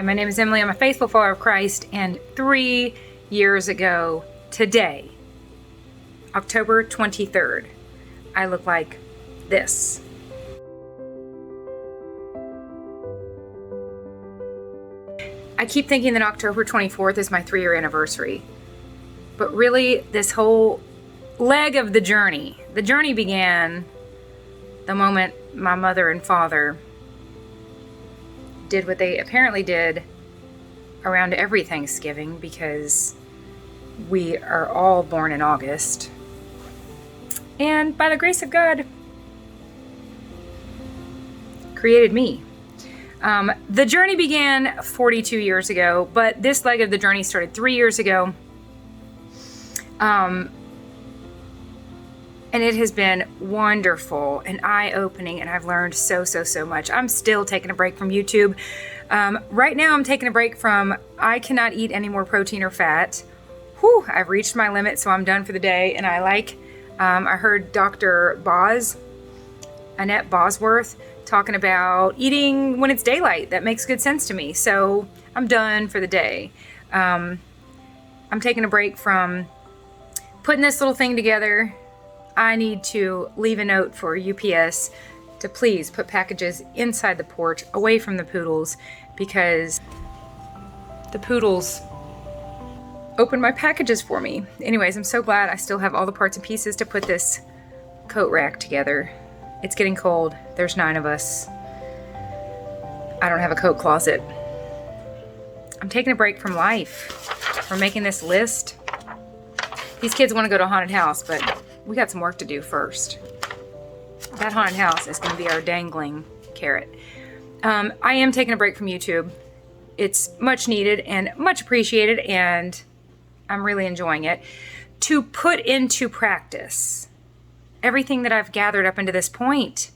Hi, my name is Emily. I'm a faithful follower of Christ, and 3 years ago today, October 23rd, I look like this. I keep thinking that October 24th is my 3-year anniversary, but really this whole leg of the journey began the moment my mother and father did what they apparently did around every Thanksgiving, because we are all born in August. And by the grace of God, created me. The journey began 42 years ago, but this leg of the journey started 3 years ago. And it has been wonderful and eye-opening, and I've learned so much. I'm still taking a break from YouTube. Right now I'm taking a break from, I cannot eat any more protein or fat. Whew, I've reached my limit, so I'm done for the day. And I heard Dr. Annette Bosworth, talking about eating when it's daylight. That makes good sense to me. So I'm done for the day. I'm taking a break from putting this little thing together. I need to leave a note for UPS to please put packages inside the porch away from the poodles, because the poodles open my packages for me. Anyways, I'm so glad I still have all the parts and pieces to put this coat rack together. It's getting cold. There's 9 of us. I don't have a coat closet. I'm taking a break from life, from making this list. These kids want to go to a haunted house, but we got some work to do first. That haunted house is going to be our dangling carrot. I am taking a break from YouTube. It's much needed and much appreciated, and I'm really enjoying it. To put into practice everything that I've gathered up into this point.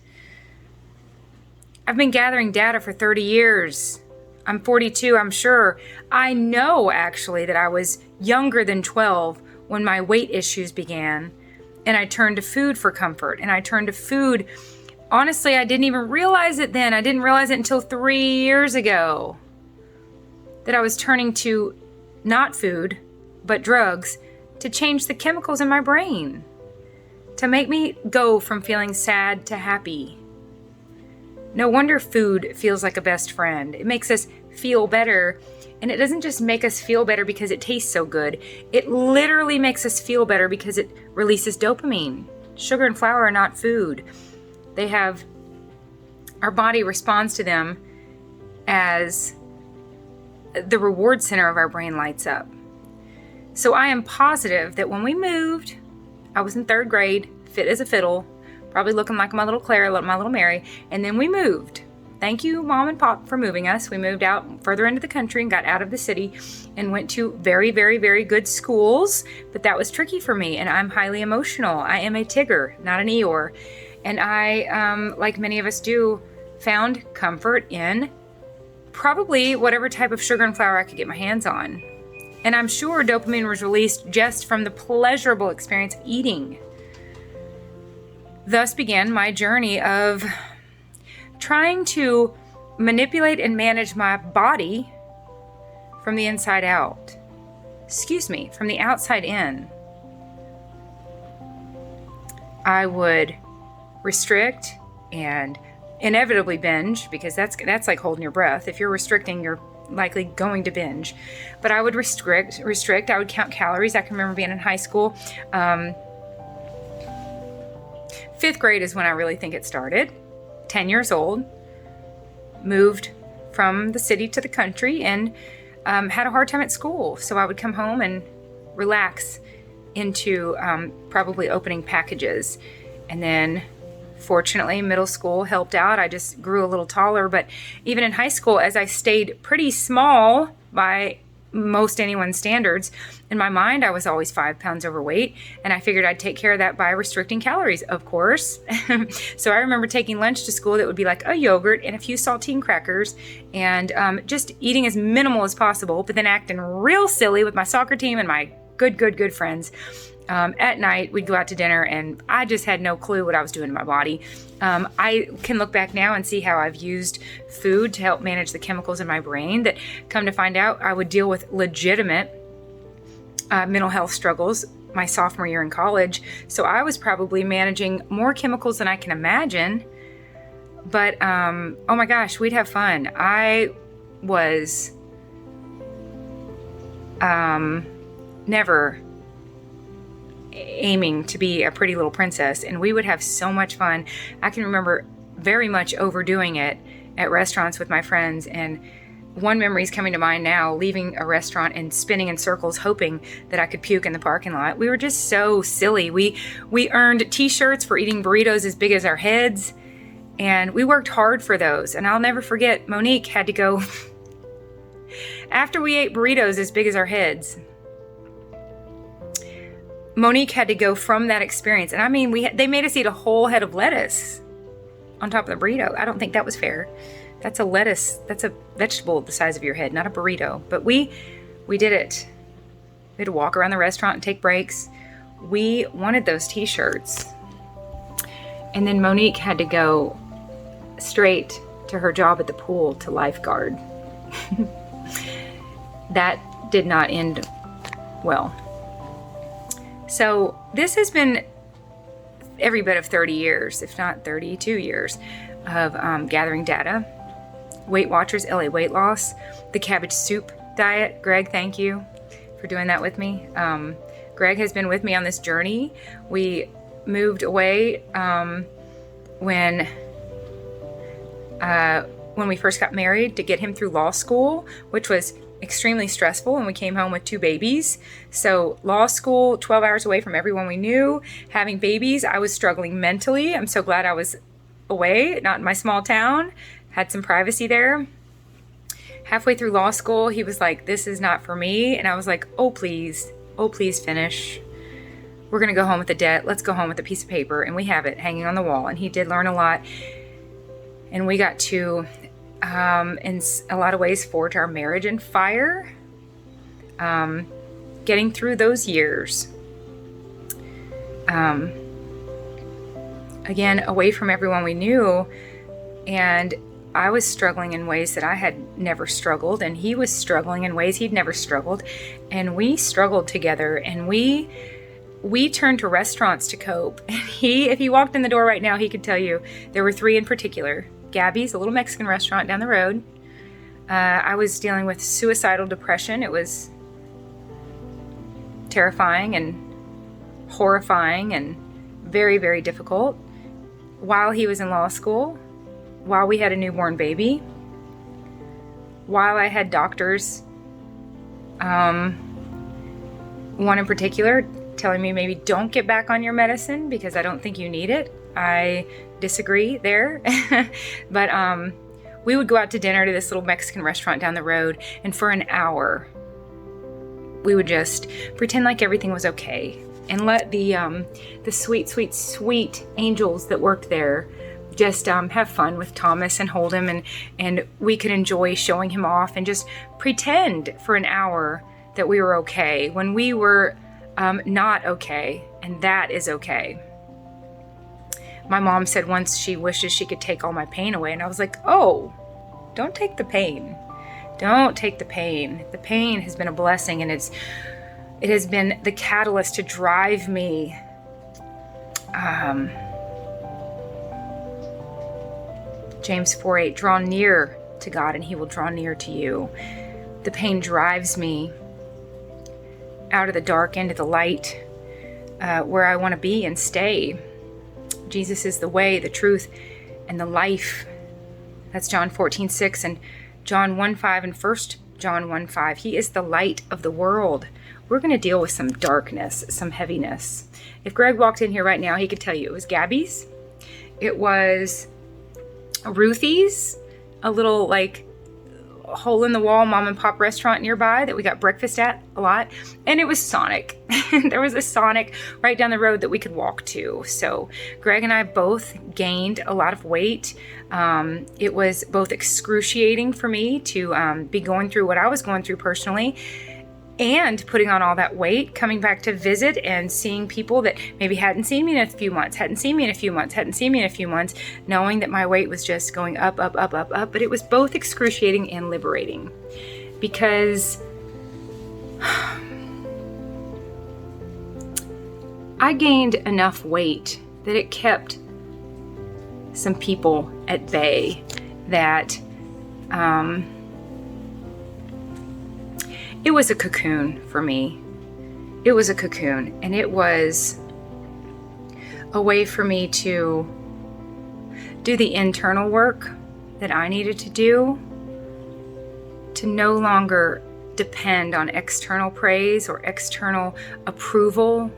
I've been gathering data for 30 years. I'm 42, I'm sure. I know actually that I was younger than 12 when my weight issues began. And I turned to food for comfort. And I turned to food. Honestly, I didn't even realize it then. I didn't realize it until 3 years ago that I was turning to not food, but drugs to change the chemicals in my brain, to make me go from feeling sad to happy. No wonder food feels like a best friend. It makes us feel better. And it doesn't just make us feel better because it tastes so good. It literally makes us feel better because it releases dopamine. Sugar and flour are not food. Our body responds to them as the reward center of our brain lights up. So I am positive that when we moved, I was in 3rd grade, fit as a fiddle, probably looking like my little Clara, my little Mary, and then we moved. Thank you, Mom and Pop, for moving us. We moved out further into the country and got out of the city and went to very good schools, but that was tricky for me, and I'm highly emotional. I am a Tigger, not an Eeyore, and I, like many of us do, found comfort in probably whatever type of sugar and flour I could get my hands on. And I'm sure dopamine was released just from the pleasurable experience of eating. Thus began my journey of trying to manipulate and manage my body from the inside out. From the outside in. I would restrict and inevitably binge, because that's like holding your breath. If you're restricting, you're likely going to binge. But I would restrict. I would count calories. I can remember being in high school. 5th grade is when I really think it started. 10 years old, moved from the city to the country, and had a hard time at school. So I would come home and relax into probably opening packages. And then fortunately, middle school helped out. I just grew a little taller. But even in high school, as I stayed pretty small by most anyone's standards, in my mind I was always 5 pounds overweight, and I figured I'd take care of that by restricting calories, of course. So I remember taking lunch to school that would be like a yogurt and a few saltine crackers, and just eating as minimal as possible, but then acting real silly with my soccer team and my good friends. At night, we'd go out to dinner, and I just had no clue what I was doing to my body. I can look back now and see how I've used food to help manage the chemicals in my brain that, come to find out, I would deal with legitimate mental health struggles my sophomore year in college. So I was probably managing more chemicals than I can imagine. But oh my gosh, we'd have fun. I was never aiming to be a pretty little princess, and we would have so much fun. I can remember very much overdoing it at restaurants with my friends, and one memory is coming to mind now, leaving a restaurant and spinning in circles hoping that I could puke in the parking lot. We were just so silly. We earned t-shirts for eating burritos as big as our heads, and we worked hard for those. And I'll never forget, Monique had to go after we ate burritos as big as our heads. Monique had to go from that experience. And I mean, they made us eat a whole head of lettuce on top of the burrito. I don't think that was fair. That's a lettuce. That's a vegetable the size of your head, not a burrito. But we did it. We had to walk around the restaurant and take breaks. We wanted those t-shirts. And then Monique had to go straight to her job at the pool to lifeguard. That did not end well. So this has been every bit of 30 years, if not 32 years, of gathering data. Weight Watchers, LA Weight Loss, the cabbage soup diet. Greg, thank you for doing that with me. Greg has been with me on this journey. We moved away when we first got married to get him through law school, which was extremely stressful, and we came home with 2 babies. So law school, 12 hours away from everyone we knew, having babies, I was struggling mentally. I'm so glad I was away, not in my small town, had some privacy there. Halfway through law school, he was like, this is not for me. And I was like, oh please finish. We're gonna go home with a debt. Let's go home with a piece of paper. And we have it hanging on the wall. And he did learn a lot. And we got to, in a lot of ways, forge our marriage in fire. Getting through those years. Again, away from everyone we knew. And I was struggling in ways that I had never struggled. And he was struggling in ways he'd never struggled. And we struggled together. And we turned to restaurants to cope. And if he walked in the door right now, he could tell you there were 3 in particular. Gabby's, a little Mexican restaurant down the road. I was dealing with suicidal depression. It was terrifying and horrifying and very, very difficult. While he was in law school, while we had a newborn baby, while I had doctors, one in particular telling me maybe don't get back on your medicine because I don't think you need it. I disagree there. But we would go out to dinner to this little Mexican restaurant down the road, and for an hour we would just pretend like everything was okay and let the sweet angels that worked there just have fun with Thomas and hold him, and we could enjoy showing him off and just pretend for an hour that we were okay when we were not okay, and that is okay. My mom said once she wishes she could take all my pain away, and I was like, oh, don't take the pain. Don't take the pain. The pain has been a blessing, and it has been the catalyst to drive me James 4:8, draw near to God and he will draw near to you. The pain drives me out of the dark into the light, where I want to be and stay. Jesus is the way, the truth, and the life. That's John 14:6 and John 1:5 and 1 John 1:5. He is the light of the world. We're going to deal with some darkness, some heaviness. If Greg walked in here right now, he could tell you it was Gabby's. It was Ruthie's, a little like hole in the wall mom and pop restaurant nearby that we got breakfast at a lot. And it was Sonic. There was a Sonic right down the road that we could walk to. So Greg and I both gained a lot of weight. It was both excruciating for me to be going through what I was going through personally, and putting on all that weight, coming back to visit and seeing people that maybe hadn't seen me in a few months, knowing that my weight was just going up, up, up, up, up. But it was both excruciating and liberating, because I gained enough weight that it kept some people at bay that it was a cocoon for me. It was a cocoon, and it was a way for me to do the internal work that I needed to do, to no longer depend on external praise or external approval.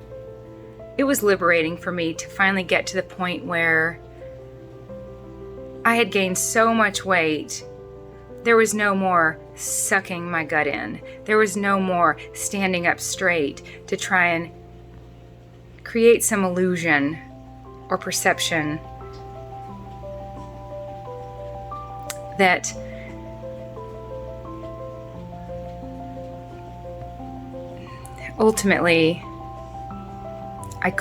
It was liberating for me to finally get to the point where I had gained so much weight. There was no more sucking my gut in. There was no more standing up straight to try and create some illusion or perception that ultimately I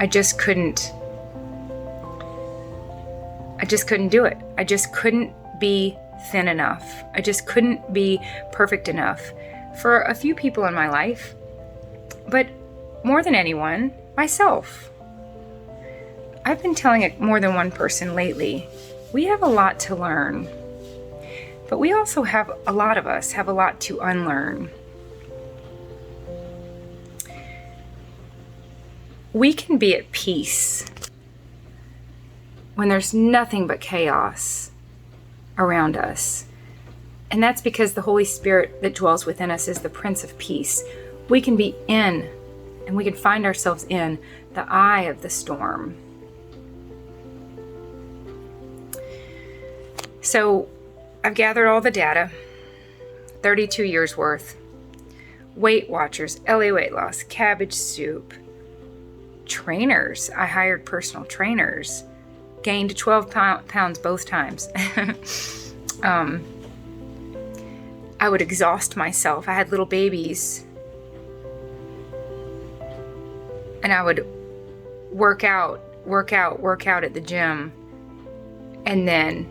just couldn't do it. I just couldn't be thin enough. I just couldn't be perfect enough for a few people in my life, but more than anyone, myself. I've been telling it more than one person lately. We have a lot to learn, but we also have, a lot of us have a lot to unlearn. We can be at peace when there's nothing but chaos around us. And that's because the Holy Spirit that dwells within us is the Prince of Peace. We can be in, and we can find ourselves in the eye of the storm. So I've gathered all the data, 32 years worth. Weight Watchers, LA Weight Loss, Cabbage Soup, trainers. I hired personal trainers. Gained 12 pounds both times. I would exhaust myself. I had little babies. And I would work out at the gym. And then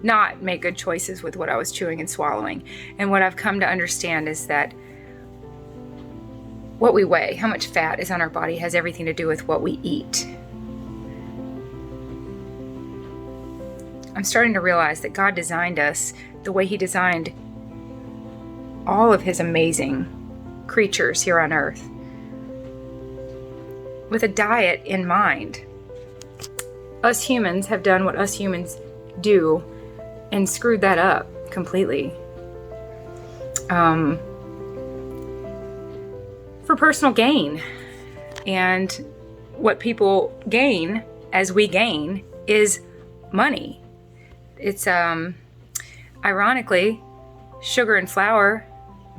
not make good choices with what I was chewing and swallowing. And what I've come to understand is that what we weigh, how much fat is on our body, has everything to do with what we eat. I'm starting to realize that God designed us the way He designed all of His amazing creatures here on earth, with a diet in mind. Us humans have done what us humans do and screwed that up completely. For personal gain. And what people gain as we gain is money. It's ironically, sugar and flour,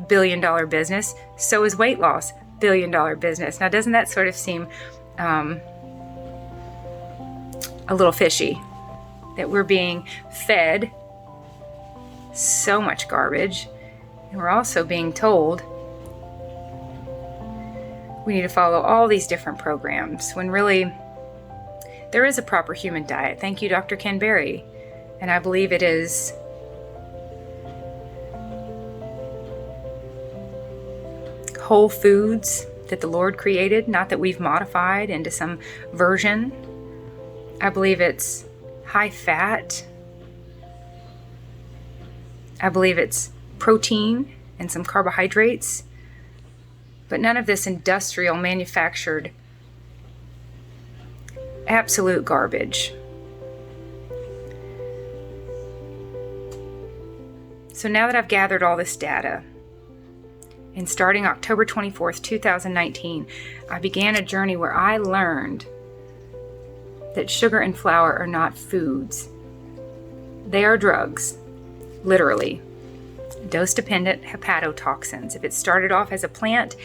$1 billion business. So is weight loss, $1 billion business. Now, doesn't that sort of seem a little fishy? That we're being fed so much garbage, and we're also being told we need to follow all these different programs, when really there is a proper human diet. Thank you, Dr. Ken Berry. And I believe it is whole foods that the Lord created, not that we've modified into some version. I believe it's high fat. I believe it's protein and some carbohydrates, but none of this industrial manufactured absolute garbage. So now that I've gathered all this data, and starting October 24th, 2019, I began a journey where I learned that sugar and flour are not foods. They are drugs, literally. Dose-dependent hepatotoxins. If it started off as a plant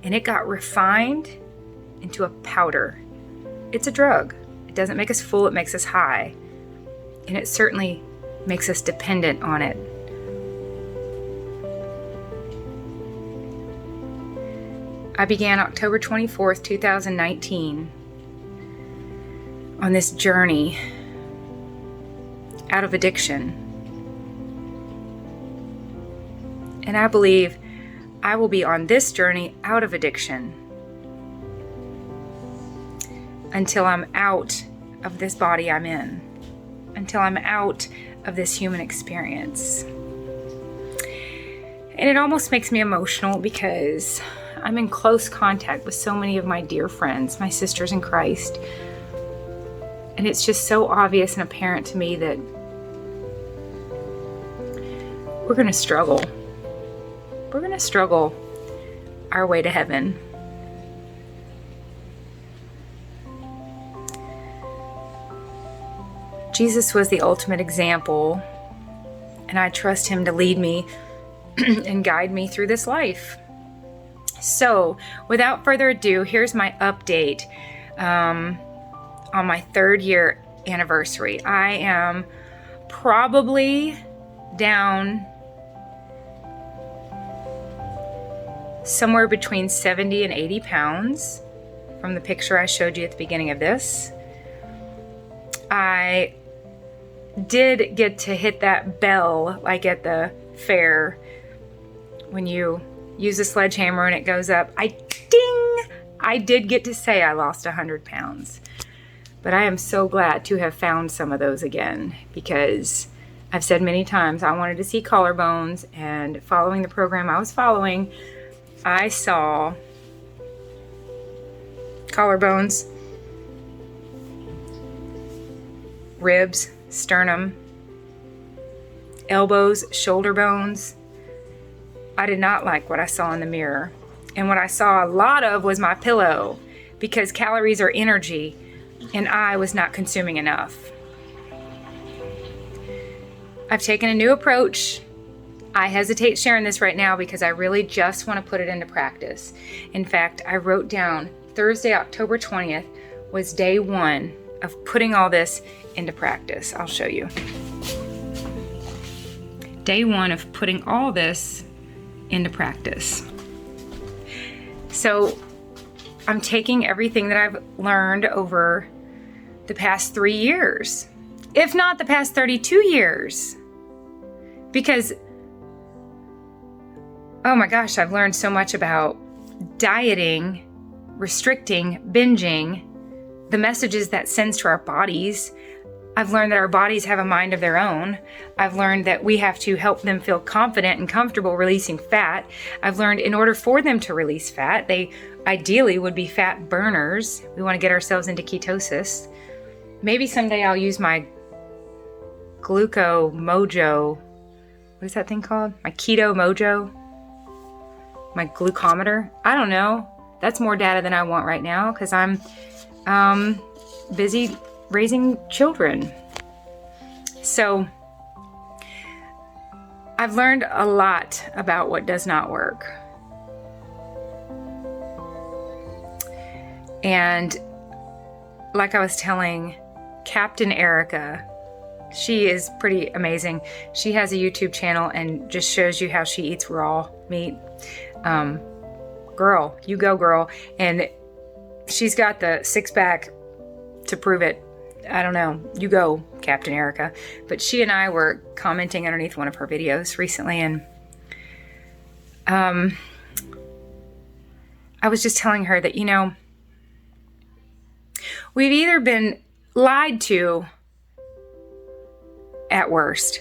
and it got refined into a powder, it's a drug. It doesn't make us full, it makes us high. And it certainly makes us dependent on it. I began October 24th, 2019 on this journey out of addiction. And I believe I will be on this journey out of addiction until I'm out of this body I'm in, until I'm out of this human experience. And it almost makes me emotional because I'm in close contact with so many of my dear friends, my sisters in Christ. And it's just so obvious and apparent to me that we're going to struggle. We're going to struggle our way to heaven. Jesus was the ultimate example, and I trust him to lead me and guide me through this life. So, without further ado, here's my update on my 3rd year anniversary. I am probably down somewhere between 70 and 80 pounds from the picture I showed you at the beginning of this. I did get to hit that bell like at the fair when you use a sledgehammer and it goes up. I did get to say I lost 100 pounds. But I am so glad to have found some of those again, because I've said many times I wanted to see collarbones, and following the program I was following, I saw collarbones, ribs, sternum, elbows, shoulder bones. I did not like what I saw in the mirror. And what I saw a lot of was my pillow, because calories are energy and I was not consuming enough. I've taken a new approach. I hesitate sharing this right now because I really just want to put it into practice. In fact, I wrote down Thursday, October 20th was day 1 of putting all this into practice. I'll show you. Day 1 of putting all this into practice. So I'm taking everything that I've learned over the past 3 years, if not the past 32 years, because, oh my gosh, I've learned so much about dieting, restricting, binging, the messages that sends to our bodies. I've learned that our bodies have a mind of their own. I've learned that we have to help them feel confident and comfortable releasing fat. I've learned in order for them to release fat, they ideally would be fat burners. We want to get ourselves into ketosis. Maybe someday I'll use my Gluco Mojo. What is that thing called? My Keto Mojo? My glucometer? I don't know. That's more data than I want right now because I'm busy raising children. So I've learned a lot about what does not work. And like I was telling Captain Erica, she is pretty amazing. She has a YouTube channel and just shows you how she eats raw meat. Girl, you go girl. And she's got the 6-pack to prove it. I don't know. You go, Captain Erica. But she and I were commenting underneath one of her videos recently, and I was just telling her that, you know, we've either been lied to at worst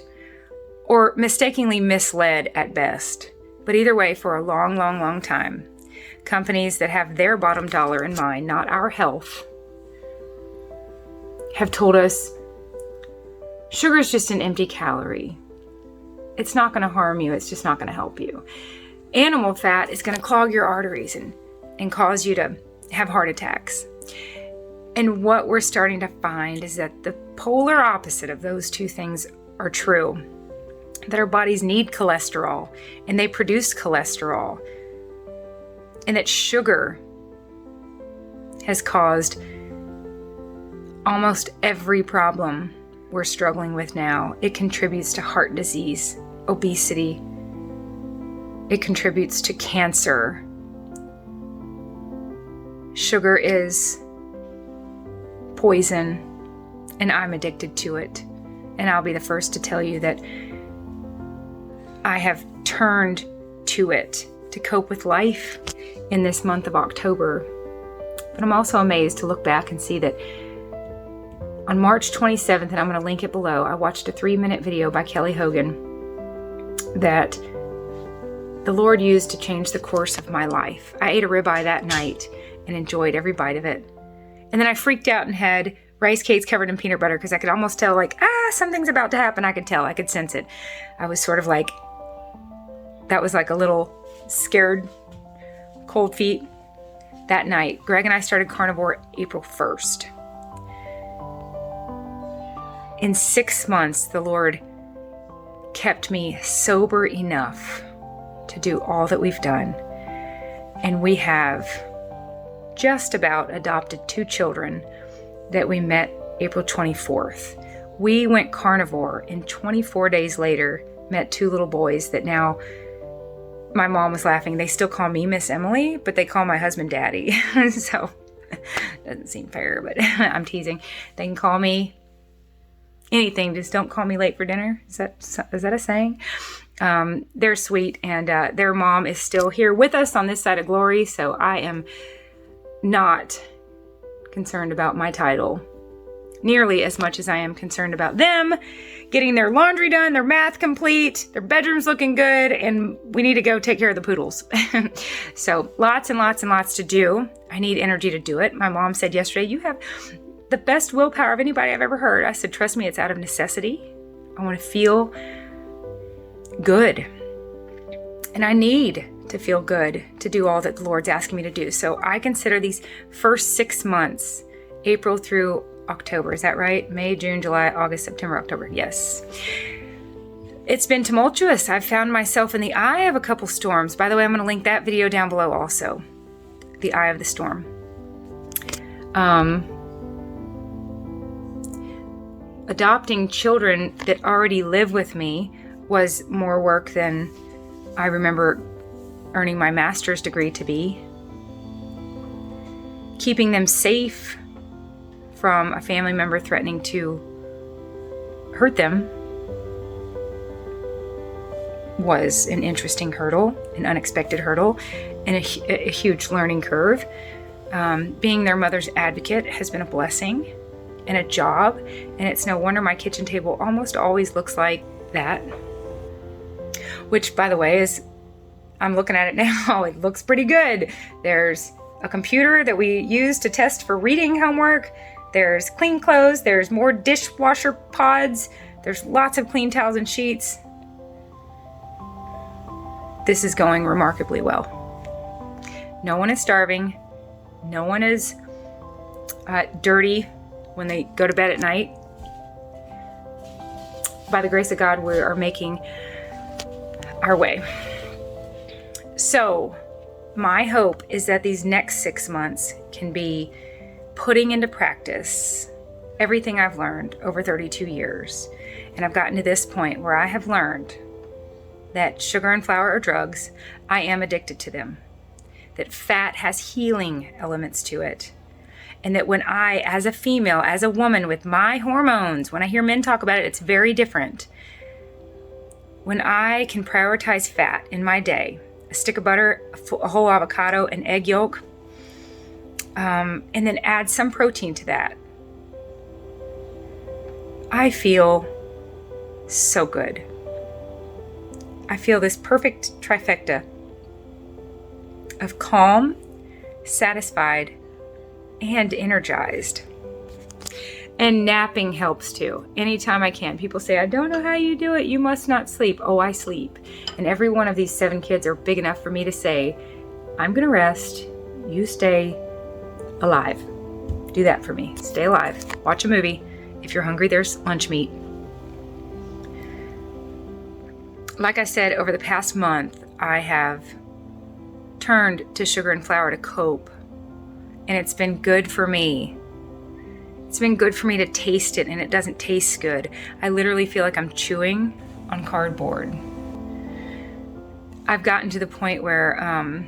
or mistakenly misled at best. But either way, for a long, long, long time, companies that have their bottom dollar in mind, not our health, have told us sugar is just an empty calorie. It's not going to harm you. It's just not going to help you. Animal fat is going to clog your arteries and cause you to have heart attacks. And what we're starting to find is that the polar opposite of those two things are true. That our bodies need cholesterol and they produce cholesterol. And that sugar has caused almost every problem we're struggling with now. It contributes to heart disease, obesity. It contributes to cancer. sugar is poison and I'm addicted to it. And I'll be the first to tell you that I have turned to it to cope with life in this month of October. But I'm also amazed to look back and see that on March 27th, and I'm going to link it below, I watched a 3-minute video by Kelly Hogan that the Lord used to change the course of my life. I ate a ribeye that night and enjoyed every bite of it. And then I freaked out and had rice cakes covered in peanut butter because I could almost tell, like, something's about to happen. I could tell. I could sense it. I was sort of like, that was like a little scared, cold feet. That night, Greg and I started carnivore April 1st. In 6 months, the Lord kept me sober enough to do all that we've done. And we have just about adopted 2 children that we met April 24th. We went carnivore, and 24 days later met 2 little boys that now, my mom was laughing, they still call me Miss Emily, but they call my husband Daddy. So, doesn't seem fair, but I'm teasing. They can call me anything, just don't call me late for dinner. Is that a saying? They're sweet, and their mom is still here with us on this side of glory, so I am not concerned about my title nearly as much as I am concerned about them getting their laundry done, their math complete, their bedroom's looking good, and we need to go take care of the poodles. So lots and lots and lots to do. I need energy to do it. My mom said yesterday, you have the best willpower of anybody I've ever heard. I said, trust me, it's out of necessity. I want to feel good. And I need to feel good to do all that the Lord's asking me to do. So I consider these first 6 months, April through October, is that right? May, June, July, August, September, October. Yes. It's been tumultuous. I've found myself in the eye of a couple storms. By the way, I'm going to link that video down below also. The eye of the storm. Adopting children that already live with me was more work than I remember earning my master's degree to be. Keeping them safe from a family member threatening to hurt them was an interesting hurdle, an unexpected hurdle, and a huge learning curve. Being their mother's advocate has been a blessing and a job, and it's no wonder my kitchen table almost always looks like that. Which, by the way, is, I'm looking at it now, it looks pretty good. There's a computer that we use to test for reading homework. There's clean clothes, there's more dishwasher pods, there's lots of clean towels and sheets. This is going remarkably well. No one is starving. No one is dirty when they go to bed at night. By the grace of God, we are making our way. So, my hope is that these next 6 months can be putting into practice everything I've learned over 32 years. And I've gotten to this point where I have learned that sugar and flour are drugs. I am addicted to them. That fat has healing elements to it. And that when I, as a female, as a woman with my hormones, when I hear men talk about it, it's very different. When I can prioritize fat in my day, a stick of butter, a whole avocado, an egg yolk, and then add some protein to that, I feel so good. I feel this perfect trifecta of calm, satisfied, and energized. And napping helps too. Anytime I can. People say, I don't know how you do it. You must not sleep. Oh, I sleep. And every one of these 7 kids are big enough for me to say, I'm going to rest. You stay alive. Do that for me. Stay alive. Watch a movie. If you're hungry, there's lunch meat. Like I said, over the past month, I have turned to sugar and flour to cope. And it's been good for me. It's been good for me to taste it, and it doesn't taste good. I literally feel like I'm chewing on cardboard. I've gotten to the point where, and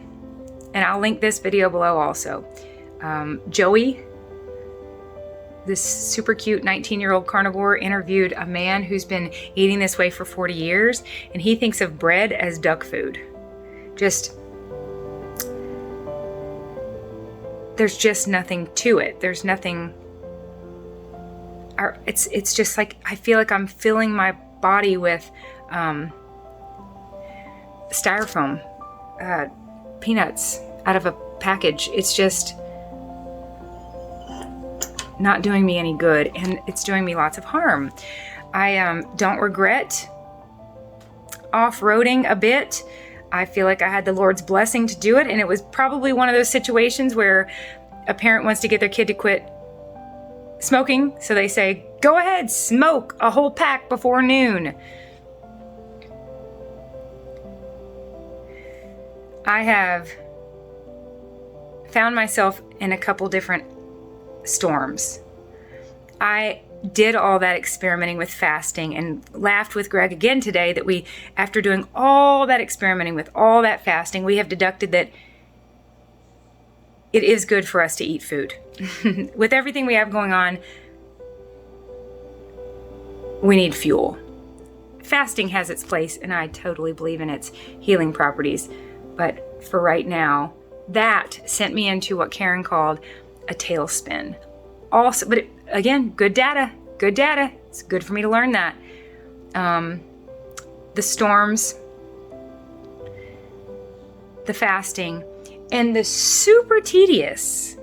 I'll link this video below also, Joey, this super cute 19-year-old carnivore, interviewed a man who's been eating this way for 40 years, and he thinks of bread as duck food. There's just nothing to it. There's nothing. It's just like, I feel like I'm filling my body with styrofoam, peanuts out of a package. It's just not doing me any good, and it's doing me lots of harm. I don't regret off-roading a bit. I feel like I had the Lord's blessing to do it, and it was probably one of those situations where a parent wants to get their kid to quit smoking, so they say, go ahead, smoke a whole pack before noon. I have found myself in a couple different storms. I did all that experimenting with fasting and laughed with Greg again today that we, after doing all that experimenting with all that fasting, we have deducted that it is good for us to eat food. With everything we have going on, we need fuel. Fasting has its place, and I totally believe in its healing properties. But for right now, that sent me into what Karen called a tailspin. Also, but again, good data. It's good for me to learn that. The storms, the fasting, and the super tedious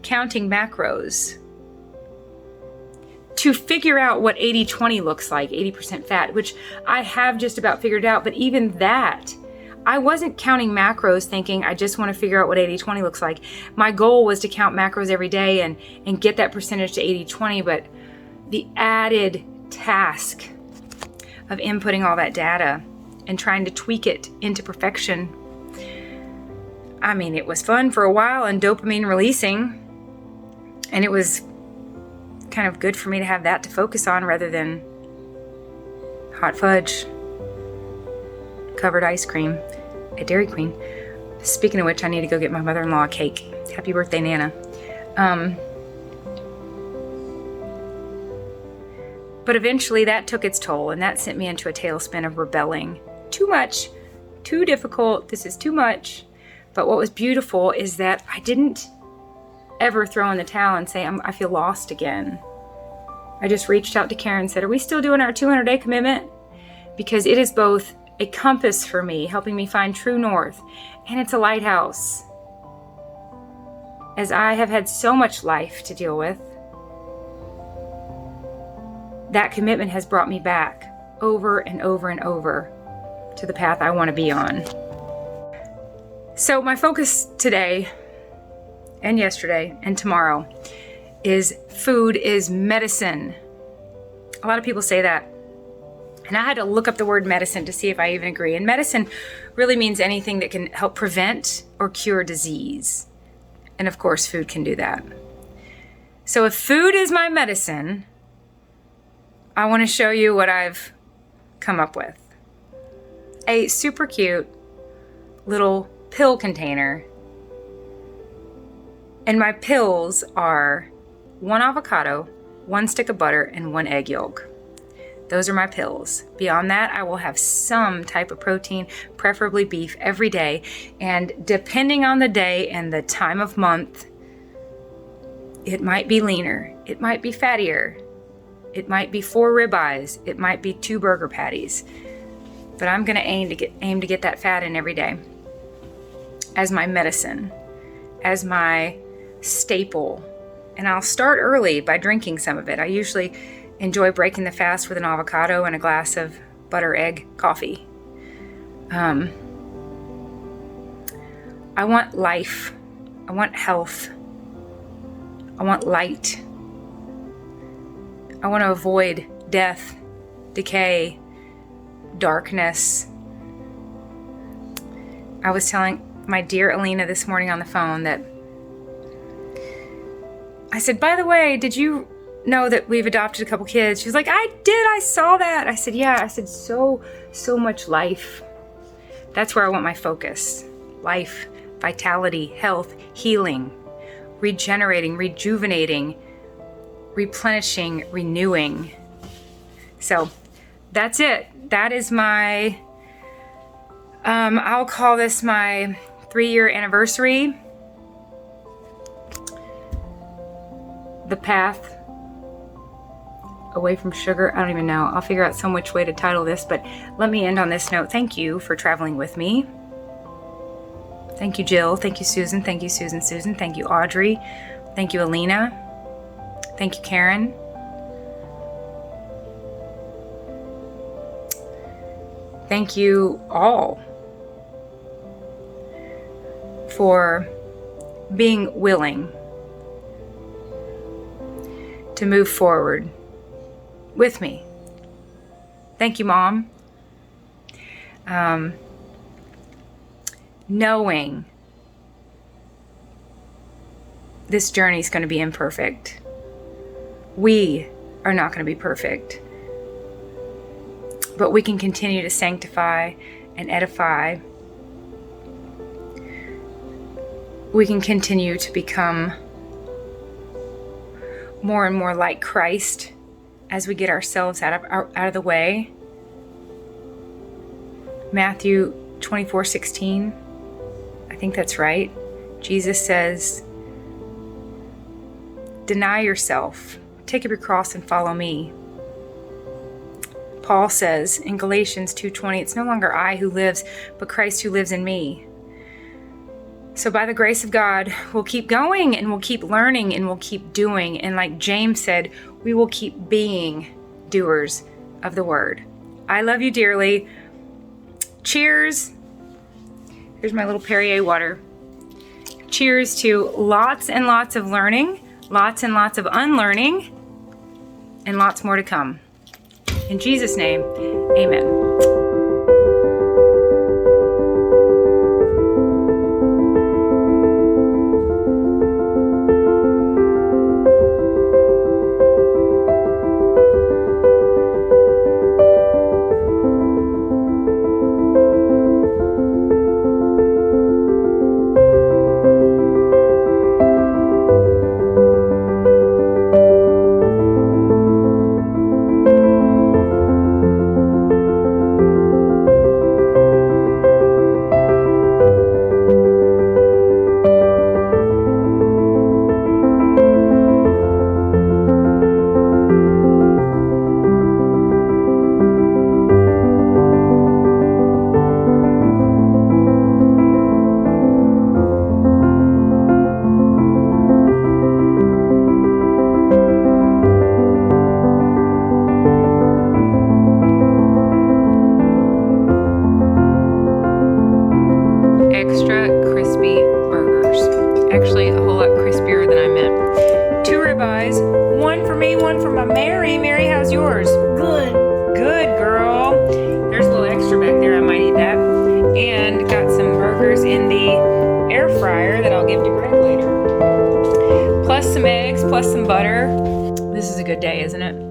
counting macros to figure out what 80-20 looks like, 80% fat, which I have just about figured out. But even that, I wasn't counting macros thinking I just want to figure out what 80-20 looks like. My goal was to count macros every day and get that percentage to 80-20, but the added task of inputting all that data and trying to tweak it into perfection, I mean, it was fun for a while and dopamine releasing, and it was kind of good for me to have that to focus on rather than hot fudge, covered ice cream at Dairy Queen. Speaking of which, I need to go get my mother-in-law a cake. Happy birthday, Nana. But eventually that took its toll, and that sent me into a tailspin of rebelling. Too much, too difficult, this is too much. But what was beautiful is that I didn't ever throw in the towel and say, I feel lost again. I just reached out to Karen and said, are we still doing our 200-day commitment? Because it is both a compass for me, helping me find true north, and it's a lighthouse. As I have had so much life to deal with, that commitment has brought me back over and over and over to the path I want to be on. So my focus today and yesterday and tomorrow is food is medicine. A lot of people say that. And I had to look up the word medicine to see if I even agree. And medicine really means anything that can help prevent or cure disease. And of course, food can do that. So if food is my medicine, I want to show you what I've come up with. A super cute little pill container. And my pills are 1 avocado, 1 stick of butter, and 1 egg yolk. Those are my pills. Beyond that, I will have some type of protein, preferably beef, every day. And depending on the day and the time of month, it might be leaner, it might be fattier, it might be 4 ribeyes, it might be 2 burger patties. But I'm gonna aim to get that fat in every day as my medicine, as my staple. And I'll start early by drinking some of it. I usually enjoy breaking the fast with an avocado and a glass of butter egg coffee. I want life. I want health. I want light. I want to avoid death, decay, darkness. I was telling my dear Alina this morning on the phone that I said, by the way, did you know that we've adopted a couple kids? She was like, I did, I saw that. I said, yeah. I said, so much life. That's where I want my focus. Life, vitality, health, healing, regenerating, rejuvenating, replenishing, renewing. So that's it. That is my, I'll call this my 3-year anniversary. The path away from sugar. I don't even know. I'll figure out some which way to title this, but let me end on this note. Thank you for traveling with me. Thank you, Jill. Thank you, Susan. Thank you, Susan. Thank you, Audrey. Thank you, Alina. Thank you, Karen. Thank you all for being willing to move forward with me. Thank you, Mom. Knowing this journey is going to be imperfect. We are not going to be perfect. But we can continue to sanctify and edify. We can continue to become more and more like Christ as we get ourselves out of the way. Matthew 24:16, I think that's right. Jesus says, deny yourself, take up your cross and follow me. Paul says in Galatians 2:20, it's no longer I who lives, but Christ who lives in me. So by the grace of God, we'll keep going and we'll keep learning and we'll keep doing. And like James said, we will keep being doers of the word. I love you dearly. Cheers. Here's my little Perrier water. Cheers to lots and lots of learning, lots and lots of unlearning, and lots more to come. In Jesus' name, amen. Plus some eggs, plus some butter. This is a good day, isn't it?